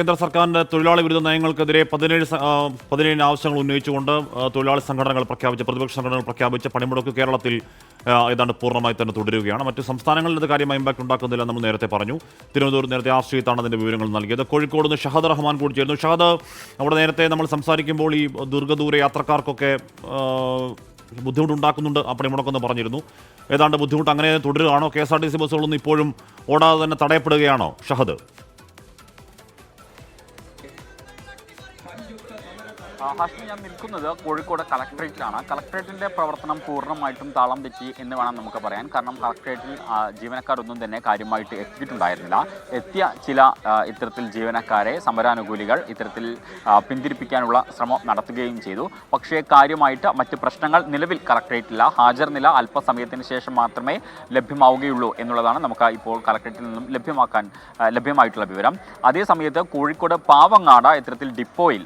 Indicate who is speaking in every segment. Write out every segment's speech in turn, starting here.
Speaker 1: കേന്ദ്ര സർക്കാരിന്റെ തൊഴിലാളി വിരുദ്ധ നയങ്ങൾക്കെതിരെ 17 ആവശ്യങ്ങൾ ഉന്നയിച്ചുകൊണ്ട് തൊഴിലാളി സംഘടനകൾ പ്രഖ്യാപിച്ച പ്രതിപക്ഷ സംഘടനകൾ പ്രഖ്യാപിച്ച പണിമുടക്ക് കേരളത്തിൽ ഏതാണ്ട് പൂർണ്ണമായി തന്നെ തുടരുകയാണ്. മറ്റു സംസ്ഥാനങ്ങളിൽ ഇത് കാര്യമായ ഇമ്പാക്ട് ഉണ്ടാക്കുന്നില്ല നമ്മൾ നേരത്തെ പറഞ്ഞു. തിരുവനന്തപുരം നേരത്തെ ആശ്രയിത്താണ് അതിന്റെ വിവരങ്ങൾ നൽകിയത്. കോഴിക്കോട് നിന്ന് ഷഹദ് റഹ്മാൻ കൂടി ചേരുന്നു. ഷഹദ്, അവിടെ നേരത്തെ നമ്മൾ സംസാരിക്കുമ്പോൾ ഈ ദീർഘദൂര യാത്രക്കാർക്കൊക്കെ ബുദ്ധിമുട്ടുണ്ടാക്കുന്നുണ്ട് ആ പണിമുടക്കെന്ന് പറഞ്ഞിരുന്നു. ഏതാണ്ട് ബുദ്ധിമുട്ട് അങ്ങനെ തുടരുകയാണോ? KSRTC ബസ്സുകളൊന്നും ഇപ്പോഴും ഓടാതെ തന്നെ തടയപ്പെടുകയാണോ ഷഹദ്?
Speaker 2: ഹാഷ്മി, ഞാൻ നിൽക്കുന്നത് കോഴിക്കോട് കളക്ട്രേറ്റിലാണ്. കളക്ട്രേറ്റിൻ്റെ പ്രവർത്തനം പൂർണ്ണമായിട്ടും താളം തെറ്റി എന്ന് വേണം നമുക്ക് പറയാൻ. കാരണം കളക്ട്രേറ്റിൽ ജീവനക്കാരൊന്നും തന്നെ കാര്യമായിട്ട് എത്തിയിട്ടുണ്ടായിരുന്നില്ല. എത്തിയ ചില ഇത്തരത്തിൽ ജീവനക്കാരെ സമരാനുകൂലികൾ ഇത്തരത്തിൽ പിന്തിരിപ്പിക്കാനുള്ള ശ്രമം നടത്തുകയും ചെയ്തു. പക്ഷേ കാര്യമായിട്ട് മറ്റ് പ്രശ്നങ്ങൾ നിലവിൽ കളക്ട്രേറ്റില്ല. ഹാജർ നില അല്പസമയത്തിന് ശേഷം മാത്രമേ ലഭ്യമാവുകയുള്ളൂ എന്നുള്ളതാണ് നമുക്ക് ഇപ്പോൾ കളക്ട്രേറ്റിൽ നിന്നും ലഭ്യമായിട്ടുള്ള വിവരം. അതേസമയത്ത് കോഴിക്കോട് പാവങ്ങാട് ഇത്തരത്തിൽ ഡിപ്പോയിൽ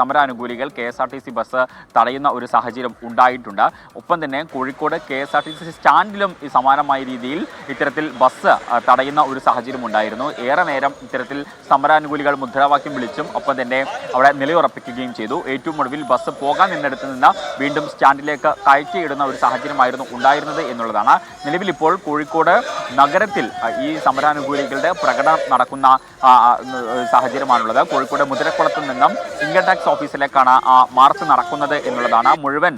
Speaker 2: സമരാനുകൂലികൾ KSRTC ബസ് തടയുന്ന ഒരു സാഹചര്യം ഉണ്ടായിട്ടുണ്ട്. ഒപ്പം തന്നെ കോഴിക്കോട് KSRTC സ്റ്റാൻഡിലും ഈ സമാനമായ രീതിയിൽ ഇത്തരത്തിൽ ബസ് തടയുന്ന ഒരു സാഹചര്യം ഉണ്ടായിരുന്നു. ഏറെ നേരം ഇത്തരത്തിൽ സമരാനുകൂലികൾ മുദ്രാവാക്യം വിളിച്ചും ഒപ്പം തന്നെ അവിടെ നിലയുറപ്പിക്കുകയും ചെയ്തു. ഏറ്റവും ഒടുവിൽ ബസ് പോകാൻ നിന്നിടത്ത് നിന്ന് വീണ്ടും സ്റ്റാൻഡിലേക്ക് കയറ്റിയിടുന്ന ഒരു സാഹചര്യമായിരുന്നു ഉണ്ടായിരുന്നത് എന്നുള്ളതാണ്. നിലവിൽ ഇപ്പോൾ കോഴിക്കോട് നഗരത്തിൽ ഈ സമരാനുകൂലികളുടെ പ്രകടനം നടക്കുന്ന സാഹചര്യമാണുള്ളത്. കോഴിക്കോട് മുതിരക്കുളത്ത് നിന്നും ഇൻകം ടാക്സ് ഓഫീസിലേക്കാണ് ആ മാർച്ച് നടക്കുന്നത് എന്നുള്ളതാണ്. മുഴുവൻ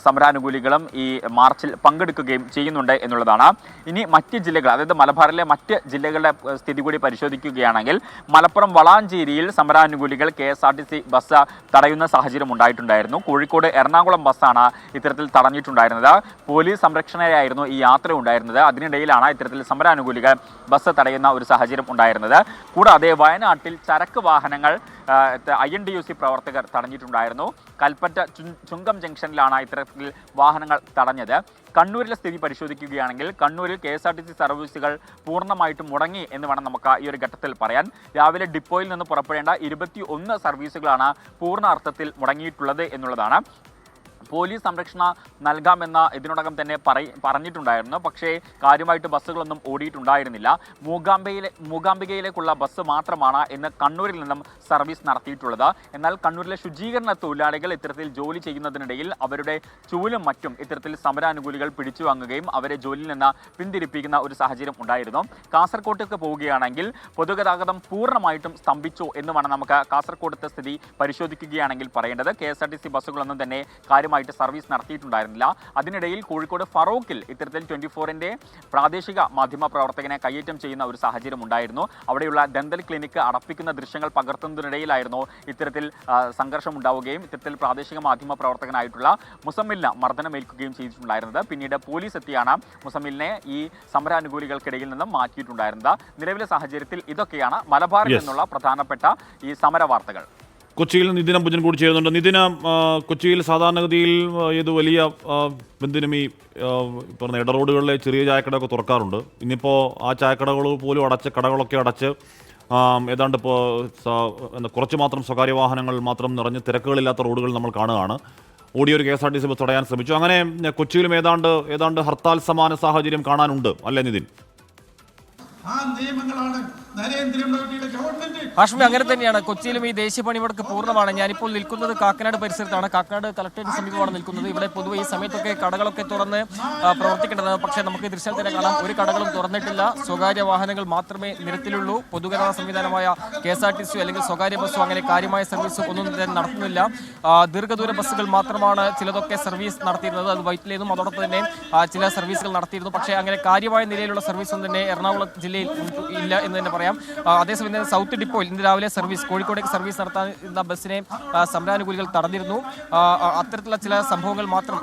Speaker 2: സമരാനുകൂലികളും ഈ മാർച്ചിൽ പങ്കെടുക്കുകയും ചെയ്യുന്നുണ്ട് എന്നുള്ളതാണ്. ഇനി മറ്റ് ജില്ലകൾ, അതായത് മലബാറിലെ മറ്റ് ജില്ലകളുടെ സ്ഥിതി കൂടി പരിശോധിക്കുകയാണെങ്കിൽ മലപ്പുറം വളാഞ്ചേരിയിൽ സമരാനുകൂലികൾ KSRTC ബസ് തടയുന്ന സാഹചര്യം ഉണ്ടായിട്ടുണ്ടായിരുന്നു. കോഴിക്കോട് എറണാകുളം ബസ്സാണ് ഇത്തരത്തിൽ തടഞ്ഞിട്ടുണ്ടായിരുന്നത്. പോലീസ് സംരക്ഷണയായിരുന്നു ഈ യാത്ര ഉണ്ടായിരുന്നത്. അതിനിടയിലാണ് ഇത്തരത്തിൽ സമരാനുകൂലികൾ ബസ് തടയുന്ന ഒരു സാഹചര്യം ഉണ്ടായിരുന്നത്. കൂടാതെ വയനാട്ടിൽ ചരക്ക് വാഹനങ്ങൾ INTUC പ്രവർത്തകർ തടഞ്ഞിട്ടുണ്ടായിരുന്നു. കൽപ്പറ്റ ചുങ്കം ജംഗ്ഷനിലാണ് ഇത്തരത്തിൽ വാഹനങ്ങൾ തടഞ്ഞത്. കണ്ണൂരിലെ സ്ഥിതി പരിശോധിക്കുകയാണെങ്കിൽ കണ്ണൂരിൽ KSRTC സർവീസുകൾ പൂർണ്ണമായിട്ടും മുടങ്ങി എന്ന് വേണം നമുക്ക് ഈ ഒരു ഘട്ടത്തിൽ പറയാൻ. രാവിലെ ഡിപ്പോയിൽ നിന്ന് പുറപ്പെടേണ്ട 21 സർവീസുകളാണ് പൂർണ്ണ അർത്ഥത്തിൽ മുടങ്ങിയിട്ടുള്ളത് എന്നുള്ളതാണ്. പോലീസ് സംരക്ഷണ നൽകാമെന്ന ഇതിനോടകം തന്നെ പറഞ്ഞിട്ടുണ്ടായിരുന്നു. പക്ഷേ കാര്യമായിട്ട് ബസ്സുകളൊന്നും ഓടിയിട്ടുണ്ടായിരുന്നില്ല. മൂകാംബികയിലേക്കുള്ള ബസ് മാത്രമാണ് ഇന്ന് കണ്ണൂരിൽ നിന്നും സർവീസ് നടത്തിയിട്ടുള്ളത്. എന്നാൽ കണ്ണൂരിലെ ശുചീകരണ തൊഴിലാളികൾ ഇത്തരത്തിൽ ജോലി ചെയ്യുന്നതിനിടയിൽ അവരുടെ ചൂലും മറ്റും ഇത്തരത്തിൽ സമരാനുകൂലികൾ പിടിച്ചു വാങ്ങുകയും അവരെ ജോലിയിൽ നിന്ന് പിന്തിരിപ്പിക്കുന്ന ഒരു സാഹചര്യം ഉണ്ടായിരുന്നു. കാസർകോട്ടേക്ക് പോവുകയാണെങ്കിൽ പൊതുഗതാഗതം പൂർണ്ണമായിട്ടും സ്തംഭിച്ചു എന്ന് വേണം നമുക്ക് കാസർകോട്ടത്തെ സ്ഥിതി പരിശോധിക്കുകയാണെങ്കിൽ പറയേണ്ടത്. KSRTC ബസ്സുകളൊന്നും തന്നെ കാര്യമായി സർവീസ് നടത്തിയിട്ടുണ്ടായിരുന്നില്ല. അതിനിടയിൽ കോഴിക്കോട് ഫറോക്കിൽ ഇത്തരത്തിൽ 24ന്റെ പ്രാദേശിക മാധ്യമ പ്രവർത്തകനെ കയ്യേറ്റം ചെയ്യുന്ന ഒരു സാഹചര്യം ഉണ്ടായിരുന്നു. അവിടെയുള്ള ഡെന്തൽ ക്ലിനിക്ക് അടപ്പിക്കുന്ന ദൃശ്യങ്ങൾ പകർത്തുന്നതിനിടയിലായിരുന്നു ഇത്തരത്തിൽ സംഘർഷം ഉണ്ടാവുകയും ഇത്തരത്തിൽ പ്രാദേശിക മാധ്യമ പ്രവർത്തകനായിട്ടുള്ള മുസമ്മിലിന് മർദ്ദനമേൽക്കുകയും ചെയ്തിട്ടുണ്ടായിരുന്നത്. പിന്നീട് പോലീസ് എത്തിയാണ് മുസമ്മിലിനെ ഈ സമരാനുകൂലികൾക്കിടയിൽ നിന്നും മാറ്റിയിട്ടുണ്ടായിരുന്നത്. നിലവിലെ സാഹചര്യത്തിൽ ഇതൊക്കെയാണ് മലബാറിൽ നിന്നുള്ള പ്രധാനപ്പെട്ട ഈ സമര വാർത്തകൾ.
Speaker 1: കൊച്ചിയിൽ നിതിൻ അംബുജൻ കൂടി ചേരുന്നുണ്ട്. നിതിന്, കൊച്ചിയിൽ സാധാരണഗതിയിൽ ഇത് വലിയ എന്തിനും ഈ പറഞ്ഞ ഇടറോഡുകളിലെ ചെറിയ ചായക്കടയൊക്കെ തുറക്കാറുണ്ട്. ഇന്നിപ്പോൾ ആ ചായക്കടകൾ പോലും അടച്ച്, കടകളൊക്കെ അടച്ച്, ഏതാണ്ട് ഇപ്പോൾ കുറച്ച് മാത്രം സ്വകാര്യ വാഹനങ്ങൾ മാത്രം നിറഞ്ഞ് തിരക്കുകളില്ലാത്ത റോഡുകൾ നമ്മൾ കാണുകയാണ്. ഓടിയൊരു KSRTC ബസ് തടയാൻ ശ്രമിച്ചു. അങ്ങനെ കൊച്ചിയിലും ഏതാണ്ട് ഹർത്താൽ സമാന സാഹചര്യം കാണാനുണ്ട് അല്ലേ നിതിൻ?
Speaker 3: ഹാഷ്മി, അങ്ങനെ തന്നെയാണ്. കൊച്ചിയിലും ഈ ദേശീയ പണിമുടക്ക് പൂർണ്ണമാണ്. ഞാനിപ്പോൾ നിൽക്കുന്നത് കാക്കനാട് പരിസരത്താണ്. കാക്കനാട് കളക്ടറേറ്റ് സമീപമാണ് നിൽക്കുന്നത്. ഇവിടെ പൊതുവെ ഈ സമയത്തൊക്കെ കടകളൊക്കെ തുറന്ന് പ്രവർത്തിക്കേണ്ടതാണ്. പക്ഷേ നമുക്ക് ഈ ദൃശ്യം തന്നെ കാണാം, ഒരു കടകളും തുറന്നിട്ടില്ല. സ്വകാര്യ വാഹനങ്ങൾ മാത്രമേ നിരത്തിലുള്ളൂ. പൊതുഗതാഗത സംവിധാനമായ KSRTC അല്ലെങ്കിൽ സ്വകാര്യ ബസ്സോ അങ്ങനെ കാര്യമായ സർവീസ് ഒന്നും തന്നെ നടത്തുന്നില്ല. ദീർഘദൂര ബസ്സുകൾ മാത്രമാണ് ചിലതൊക്കെ സർവീസ് നടത്തിയിരുന്നത്. അത് വൈറ്റിലേതും അതോടൊപ്പം തന്നെ ചില സർവീസുകൾ നടത്തിയിരുന്നു. പക്ഷേ അങ്ങനെ കാര്യമായ നിലയിലുള്ള സർവീസ് ഒന്നും തന്നെ എറണാകുളം ജില്ലയിൽ ഇല്ല എന്ന് തന്നെ പറയാം. അതേസമയം സൗത്ത് ഡിപ്പോയിൽ ഇന്ന് രാവിലെ കോഴിക്കോടേക്ക് സർവീസ് നടത്താൻ ബസ്സിനെ സമരാനുകൂലികൾ തടഞ്ഞിരുന്നു. അത്തരത്തിലുള്ള ചില സംഭവങ്ങൾ മാത്രം,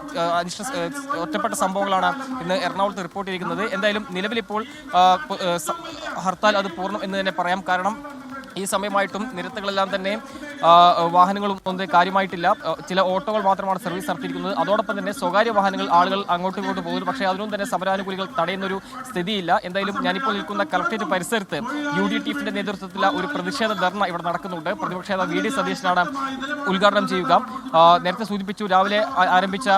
Speaker 3: ഒറ്റപ്പെട്ട സംഭവങ്ങളാണ് ഇന്ന് എറണാകുളത്ത് റിപ്പോർട്ട് ചെയ്തിരിക്കുന്നത്. എന്തായാലും നിലവിലിപ്പോൾ ഹർത്താൽ അത് പൂർണ്ണം എന്ന് തന്നെ പറയാം. കാരണം ഈ സമയമായിട്ടും നിരത്തുകളെല്ലാം തന്നെ വാഹനങ്ങളും ഒന്നും കാര്യമായിട്ടില്ല. ചില ഓട്ടോകൾ മാത്രമാണ് സർവീസ് നടത്തിയിരിക്കുന്നത്. അതോടൊപ്പം തന്നെ സ്വകാര്യ വാഹനങ്ങൾ ആളുകൾ അങ്ങോട്ടും ഇങ്ങോട്ടും പോകുന്നു. പക്ഷേ അതിനൊന്നും തന്നെ സമരാനുകൂലികൾ തടയുന്നൊരു സ്ഥിതിയില്ല. എന്തായാലും ഞാനിപ്പോൾ നിൽക്കുന്ന കളക്ടറേറ്റ് പരിസരത്ത് UDTFിന്റെ നേതൃത്വത്തിലുള്ള ഒരു പ്രതിഷേധ ധർണ ഇവിടെ നടക്കുന്നുണ്ട്. പ്രതിപക്ഷ നേതാവ് VD സതീശനാണ് ഉദ്ഘാടനം ചെയ്യുക. നേരത്തെ സൂചിപ്പിച്ചു, രാവിലെ ആരംഭിച്ച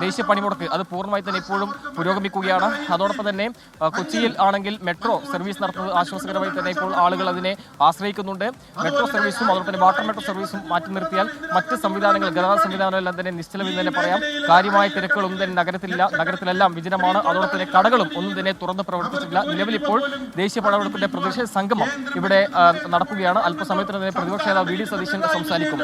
Speaker 3: ദേശീയ പണിമുടക്ക് അത് പൂർണ്ണമായി തന്നെ ഇപ്പോഴും പുരോഗമിക്കുകയാണ്. അതോടൊപ്പം തന്നെ കൊച്ചിയിൽ ആണെങ്കിൽ മെട്രോ സർവീസ് നടത്തുന്നത് ആശ്വാസകരമാണ്. ആശ്വാസകരമായി തന്നെ ഇപ്പോൾ ആളുകൾ അതിനെ ആശ്രയിക്കുന്നുണ്ട്. മെട്രോ സർവീസും അതുപോലെ തന്നെ വാട്ടർ മെട്രോ സർവീസും മാറ്റി നിർത്തിയാൽ മറ്റ് സംവിധാനങ്ങൾ, ഗതാഗത സംവിധാനങ്ങളെല്ലാം തന്നെ നിശ്ചലമെന്ന് തന്നെ പറയാം. കാര്യമായ തിരക്കുകളൊന്നും തന്നെ നഗരത്തിലില്ല. നഗരത്തിലെല്ലാം വിജനമാണ്. അതോടൊപ്പം തന്നെ കടകളും ഒന്നും തന്നെ തുറന്ന് പ്രവർത്തിച്ചിട്ടില്ല. നിലവിലിപ്പോൾ ദേശീയ പടവെടുപ്പിന്റെ പ്രതിഷേധ സംഗമം ഇവിടെ നടക്കുകയാണ്. അല്പസമയത്തിന് തന്നെ പ്രതിപക്ഷ നേതാവ് വി ഡി സതീശൻ സംസാരിക്കും.